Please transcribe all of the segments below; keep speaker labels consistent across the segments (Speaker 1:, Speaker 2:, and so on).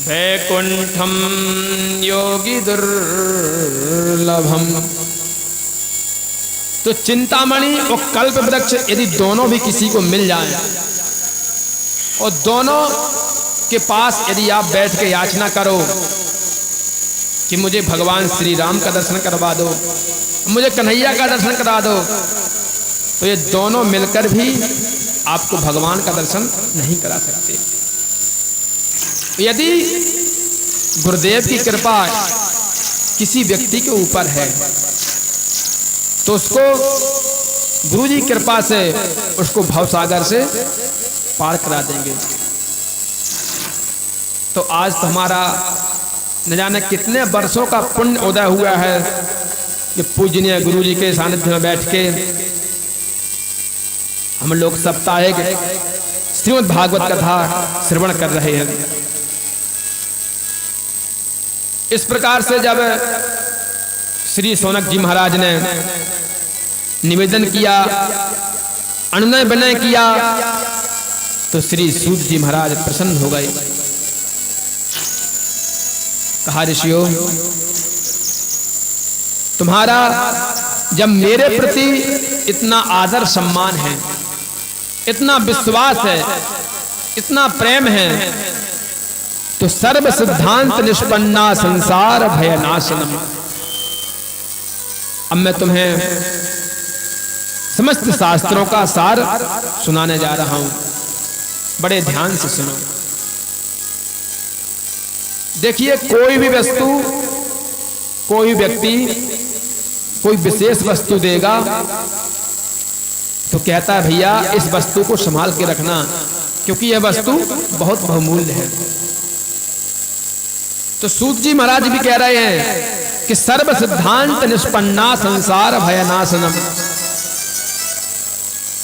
Speaker 1: वैकुंठम योगी दुर्लभम। तो चिंतामणि और कल्प वृक्ष यदि दोनों भी किसी को मिल जाएं और दोनों के पास यदि आप बैठ के याचना करो कि मुझे भगवान श्री राम का दर्शन करवा दो, मुझे कन्हैया का दर्शन करा दो, तो ये दोनों मिलकर भी आपको भगवान का दर्शन नहीं करा सकते। यदि गुरुदेव की कृपा किसी व्यक्ति के ऊपर है तो उसको गुरु जी कृपा से उसको भवसागर से पार करा देंगे। तो आज तो हमारा न जाने कितने वर्षों का पुण्य उदय हुआ है कि पूजनीय गुरु जी के सानिध्य में बैठ के हम लोग साप्ताहिक श्रीमद् भागवत कथा श्रवण कर रहे हैं। इस प्रकार से जब श्री सौनक जी महाराज ने निवेदन किया, अनुनय विनय किया, तो श्री सूत जी महाराज प्रसन्न हो गए। कहा, ऋषियों, तुम्हारा जब मेरे प्रति इतना आदर सम्मान है, इतना विश्वास है, इतना प्रेम है, तो सर्व सिद्धांत निष्पन्ना संसार भयनाशनम। अब मैं तुम्हें समस्त शास्त्रों का सार सुनाने जा रहा हूं, बड़े ध्यान से सुनो। देखिए, कोई भी वस्तु, कोई व्यक्ति कोई विशेष वस्तु देगा तो कहता है भैया इस वस्तु को संभाल के रखना, क्योंकि यह वस्तु बहुत बहुमूल्य है। तो सूत जी महाराज भी कह रहे हैं कि सर्व सिद्धांत निष्पन्ना संसार भयनाशनम।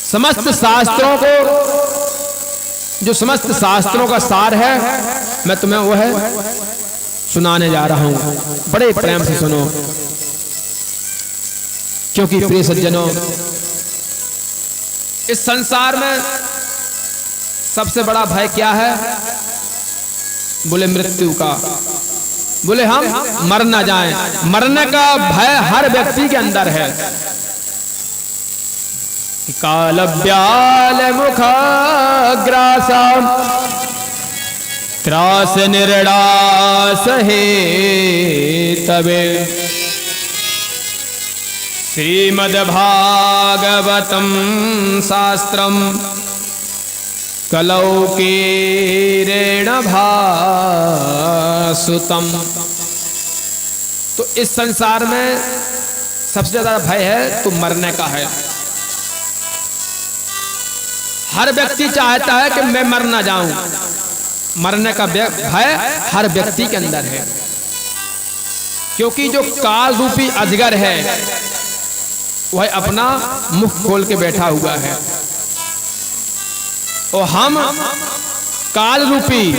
Speaker 1: समस्त शास्त्रों को, जो समस्त शास्त्रों का सार है, मैं तुम्हें वह सुनाने जा रहा हूं, बड़े प्रेम से सुनो। क्योंकि प्रिय सज्जनों, इस संसार में सबसे बड़ा भय क्या है? बोले मृत्यु का। बोले हम मर ना जाएं। मरने का भय हर व्यक्ति के अंदर है। काल व्याल मुखाग्रासा त्रास निर्णास हे तबे श्रीमद्भागवतम शास्त्रम कलौ कीरेण भासुतम। तो इस संसार में सबसे ज्यादा भय है तो मरने का है। हर व्यक्ति चाहता है कि मैं मर ना जाऊं। मरने का भय हर व्यक्ति के अंदर है, क्योंकि जो काल रूपी अजगर है वह अपना मुख खोल के बैठा हुआ है और हम काल रूपी,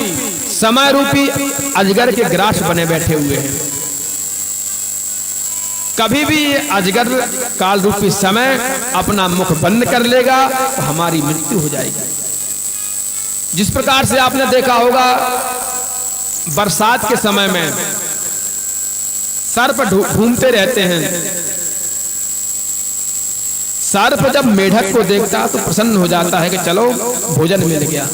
Speaker 1: समय रूपी अजगर के ग्रास बने बैठे हुए हैं। कभी भी ये अजगर काल रूपी समय अपना मुख बंद कर लेगा तो हमारी मृत्यु हो जाएगी। जिस प्रकार से आपने देखा होगा बरसात के समय में सर्प घूमते रहते हैं। सर्प जब मेढक को देखता तो प्रसन्न हो जाता है कि चलो भोजन मिल गया,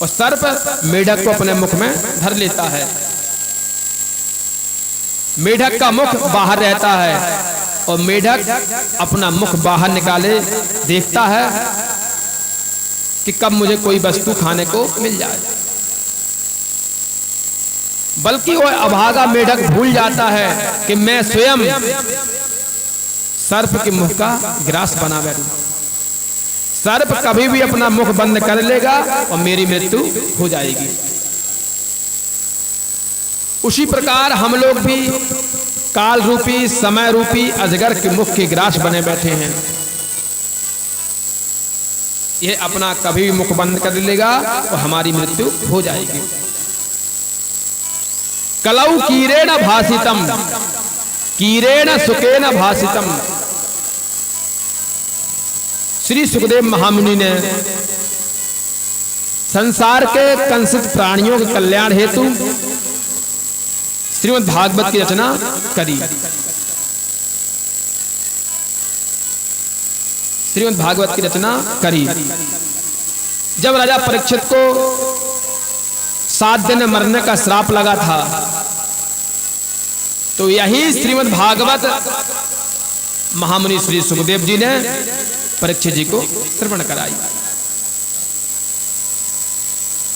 Speaker 1: और सर्प मेढक को अपने मुख में धर लेता है। मेढक का मुख बाहर रहता है और मेढक अपना मुख बाहर निकाले देखता है कि कब मुझे कोई वस्तु खाने को मिल जाए। बल्कि वह अभागा मेढक भूल जाता है कि मैं स्वयं सर्प के मुख का ग्रास बना बैठूं। सर्प कभी भी अपना मुख बंद कर लेगा और मेरी मृत्यु हो जाएगी। उसी प्रकार हम लोग भी काल रूपी, समय रूपी अजगर के मुख के ग्रास बने बैठे हैं। ये अपना कभी भी मुख बंद कर लेगा और हमारी मृत्यु हो जाएगी। कलौ कीरेण भासितम, कीरेण सुकेन भासितम। श्री सुखदेव महामुनि ने संसार के कंसित प्राणियों के कल्याण हेतु श्रीमद् भागवत की रचना करी। श्रीमद् भागवत की रचना करी। जब राजा परीक्षित को 7 दिन मरने का श्राप लगा था, तो यही श्रीमद् भागवत महामुनि श्री सुखदेव जी ने परीक्षित जी को श्रवण कराई।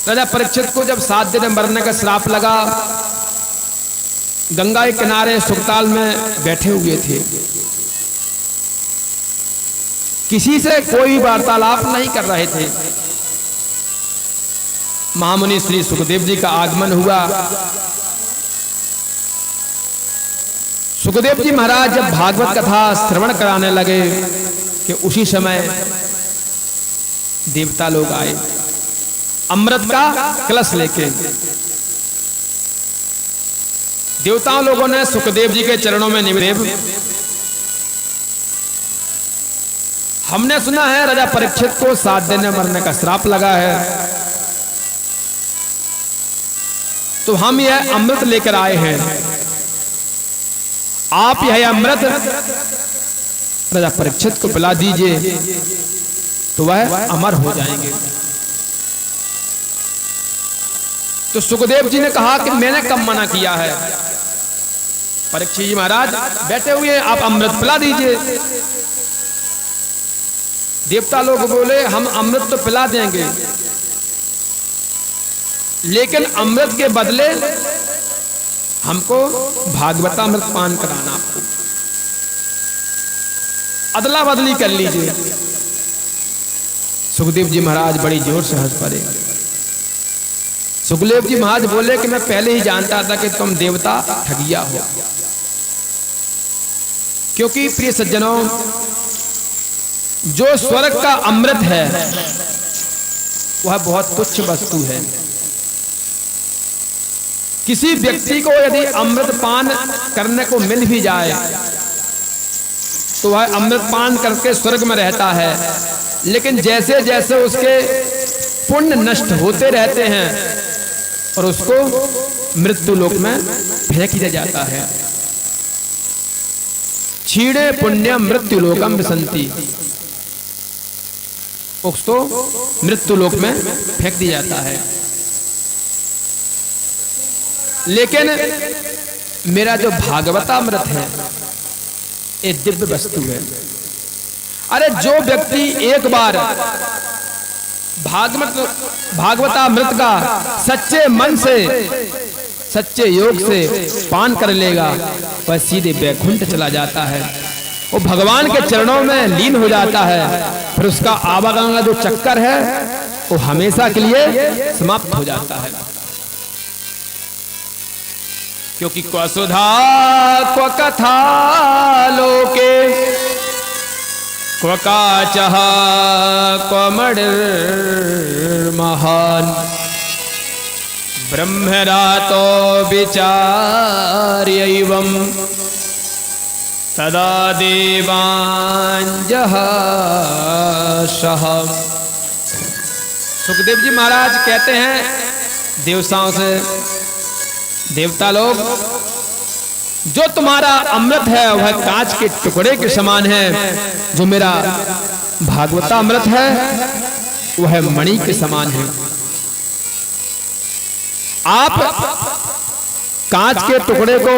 Speaker 1: राजा परीक्षित को जब 7 दिन मरने का श्राप लगा, गंगा के किनारे सुखताल में बैठे हुए थे। किसी से कोई वार्तालाप नहीं कर रहे थे। महामुनि श्री सुखदेव जी का आगमन हुआ। सुखदेव जी महाराज जब भागवत कथा श्रवण कराने लगे कि उसी समय देवता लोग आए अमृत का कलश लेके। देवताओं लोगों ने सुखदेव जी के चरणों में निवेदन, हमने सुना है राजा परीक्षित को 7 दिन में मरने का श्राप लगा है, तो हम यह अमृत लेकर आए हैं। आप यह अमृत राजा परीक्षित को पिला दीजिए तो वह अमर हो जाएंगे। तो सुखदेव जी ने कहा कि मैंने कब मना किया है? परीक्षित जी महाराज बैठे हुए हैं, आप अमृत पिला दीजिए। देवता लोग बोले हम अमृत तो पिला देंगे, लेकिन अमृत के बदले हमको भागवतामृत पान कराना। आपको अदला बदली कर लीजिए। सुखदेव जी महाराज बड़ी जोर से हंस पड़े। सुखदेव जी महाराज बोले कि मैं पहले ही जानता था कि तुम देवता ठगिया हो, क्योंकि प्रिय सज्जनों, जो स्वर्ग का अमृत है वह बहुत तुच्छ वस्तु है। किसी व्यक्ति को यदि अमृत पान करने को मिल भी जाए तो वह अमृत पान करके स्वर्ग में रहता है, लेकिन जैसे जैसे उसके पुण्य नष्ट होते रहते हैं और उसको मृत्यु लोक में फेंक दिया जाता है। क्षीणे पुण्य मृत्यु लोकम विसंति, उसको मृत्यु लोक में फेंक दिया जाता है। लेकिन मेरा जो भागवतामृत है ये दिव्य वस्तु है। अरे जो व्यक्ति एक बार भागवतामृत का सच्चे मन से, सच्चे योग से पान कर लेगा, वह सीधे वैकुंठ चला जाता है। वो भगवान के चरणों में लीन हो जाता है। फिर उसका आवागमन का जो चक्कर है वो हमेशा के लिए समाप्त हो जाता है। क्योंकि क्व सुधा क्व कथा लोके क्व काचः क्व मणिर् महान् ब्रह्मरातो विचार्यैवं तदा देवांजः सह। सुखदेव जी महाराज कहते हैं देवताओं से, देवता लोग, जो तुम्हारा अमृत है वह कांच के टुकड़े के समान है, जो मेरा भागवतामृत है वह मणि के समान है। आप कांच के टुकड़े को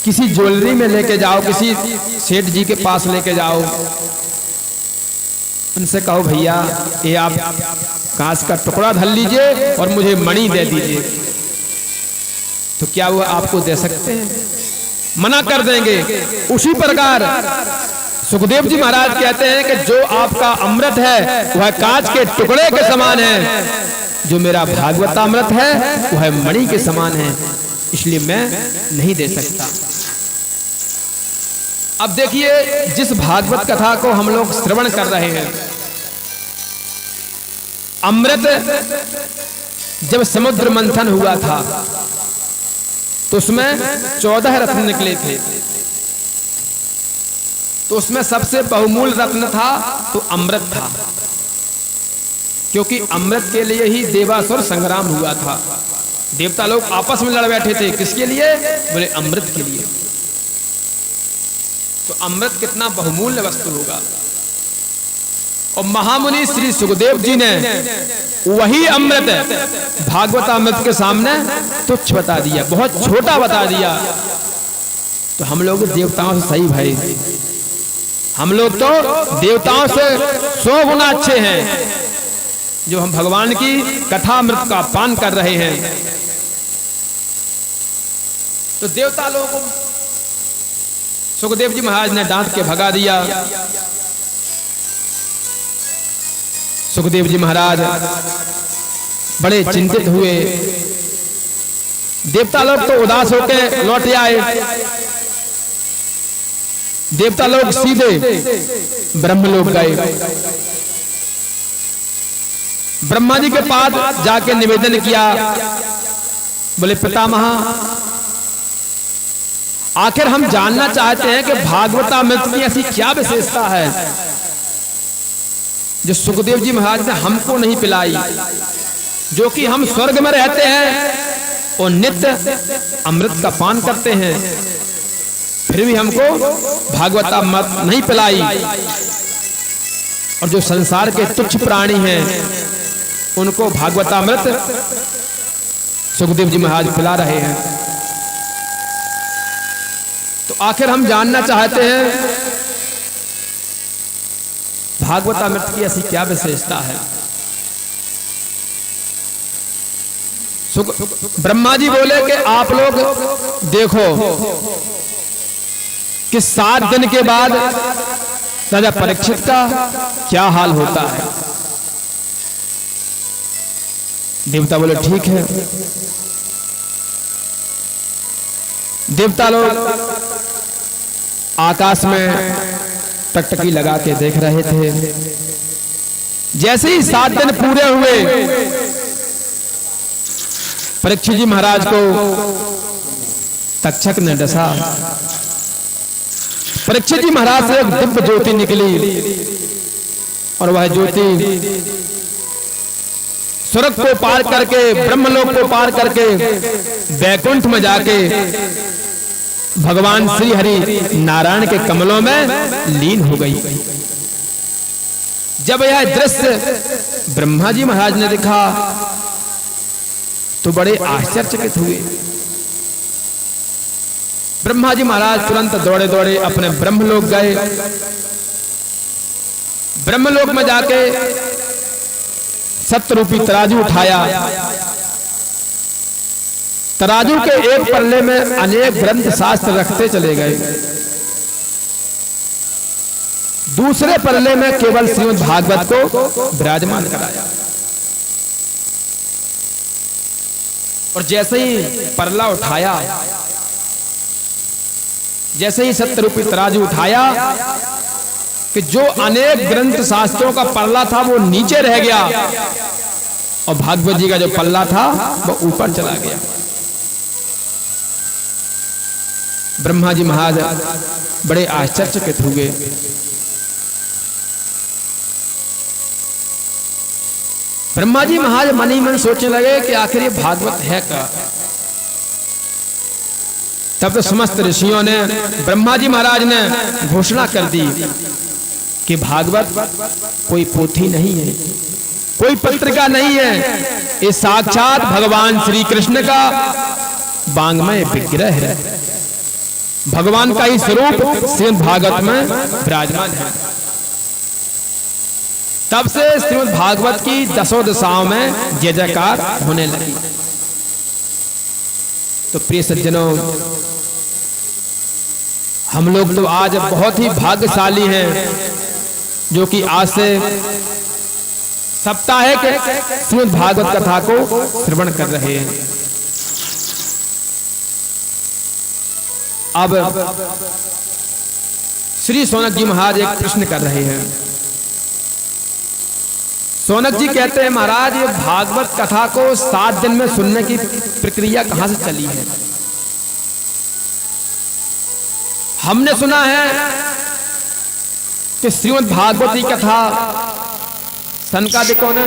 Speaker 1: किसी ज्वेलरी में लेके जाओ, किसी सेठ जी के पास लेके जाओ, उनसे कहो भैया ये आप कांच का टुकड़ा धर लीजिए और मुझे मणि दे दीजिए, तो क्या वो आपको दे सकते हैं? मना कर देंगे। उसी प्रकार सुखदेव जी महाराज कहते हैं कि जो आपका अमृत है वह कांच के टुकड़े के समान है, जो मेरा भागवतामृत है वह मणि के समान है, इसलिए मैं नहीं दे सकता। अब देखिए, जिस भागवत कथा को हम लोग श्रवण कर रहे हैं, अमृत जब समुद्र मंथन हुआ था तो उसमें 14 रत्न निकले थे, तो उसमें सबसे बहुमूल्य रत्न था तो अमृत था। क्योंकि अमृत के लिए ही देवासुर संग्राम हुआ था। देवता लोग आपस में लड़ बैठे थे, किसके लिए? बोले अमृत के लिए। तो अमृत कितना बहुमूल्य वस्तु होगा। और महामुनि श्री सुखदेव जी ने वही अमृत भागवतामृत के सामने तुच्छ बता दिया, बहुत छोटा बता दिया। तो हम लोग देवताओं से सही भाई, हम लोग तो देवताओं से 100 गुना अच्छे हैं, जो हम भगवान की कथामृत का पान कर रहे हैं। तो देवता लोगों को सुखदेव जी महाराज ने डांट के भगा दिया। सुखदेव जी महाराज बड़े चिंतित हुए। देवता लोग तो उदास होकर लौट आए। देवता लोग सीधे ब्रह्मलोक गए। ब्रह्मा जी के पास जाके निवेदन किया, बोले पितामह, आखिर हम जानना चाहते हैं कि भागवतामृत की ऐसी क्या विशेषता है जो सुखदेव जी महाराज ने हमको नहीं पिलाई, जो कि हम स्वर्ग में रहते हैं और नित्य अमृत का पान करते हैं, फिर भी हमको भागवतामृत नहीं पिलाई। और जो संसार के तुच्छ प्राणी हैं उनको भागवतामृत सुखदेव जी महाराज पिला रहे हैं। तो आखिर हम जानना चाहते हैं भागवतामृत की ऐसी क्या विशेषता है। ब्रह्मा जी बोले कि आप लोग देखो कि 7 दिन के बाद राजा परीक्षित का क्या हाल होता है। देवता बोले ठीक है। देवता लोग आकाश में टकटकी लगा के देख रहे थे। जैसे ही 7 दिन पूरे हुए, परीक्षित जी महाराज को तक्षक ने डसा। परीक्षित जी महाराज से एक दिव्य ज्योति निकली और वह ज्योति स्वर्ग को पार करके, ब्रह्मलोक को पार करके वैकुंठ में जाके भगवान श्री हरि नारायण के कमलों में लीन हो गई। जब यह दृश्य ब्रह्मा जी महाराज ने देखा तो बड़े आश्चर्यचकित हुए। ब्रह्मा जी महाराज तुरंत दौड़े दौड़े अपने ब्रह्मलोक गए। ब्रह्मलोक में जाके सत्यरूपी तराजू उठाया। तराजू के एक पल्ले में अनेक ग्रंथ शास्त्र रखते चले गए, दूसरे पल्ले में केवल श्रीमद् भागवत को विराजमान कराया। और जैसे ही पल्ला उठाया, जैसे ही सत्यरूपी तराजू उठाया कि जो अनेक ग्रंथ शास्त्रों का पल्ला था वो नीचे रह गया और भागवत जी का जो पल्ला था वो ऊपर चला गया। ब्रह्मा जी महाराज बड़े आश्चर्यचकित हुए। ब्रह्मा जी महाराज मन ही मन सोचने लगे कि आखिर ये भागवत है क्या। तब तो समस्त ऋषियों ने, ब्रह्मा जी महाराज ने घोषणा कर दी कि भागवत कोई पोथी नहीं है, कोई पत्रिका नहीं है, ये साक्षात भगवान श्री कृष्ण का वांग्मय विग्रह है। भगवान का ही स्वरूप श्रीमद् भागवत में विराजमान है। तब से श्रीमद् भागवत की 10 दिशाओं में जय जयकार होने लगी। तो प्रिय सज्जनों, हम लोग तो आज बहुत ही भाग्यशाली हैं जो कि आज से साप्ताहिक श्रीमद् भागवत कथा को श्रवण कर रहे हैं। अब श्री सौनक जी महाराज एक प्रश्न कर रहे हैं। सौनक जी कहते हैं, महाराज ये भागवत कथा को 7 दिन में सुनने की प्रक्रिया कहां से चली है। हमने सुना है कि श्रीमद् भागवत की कथा सनकादिकों ने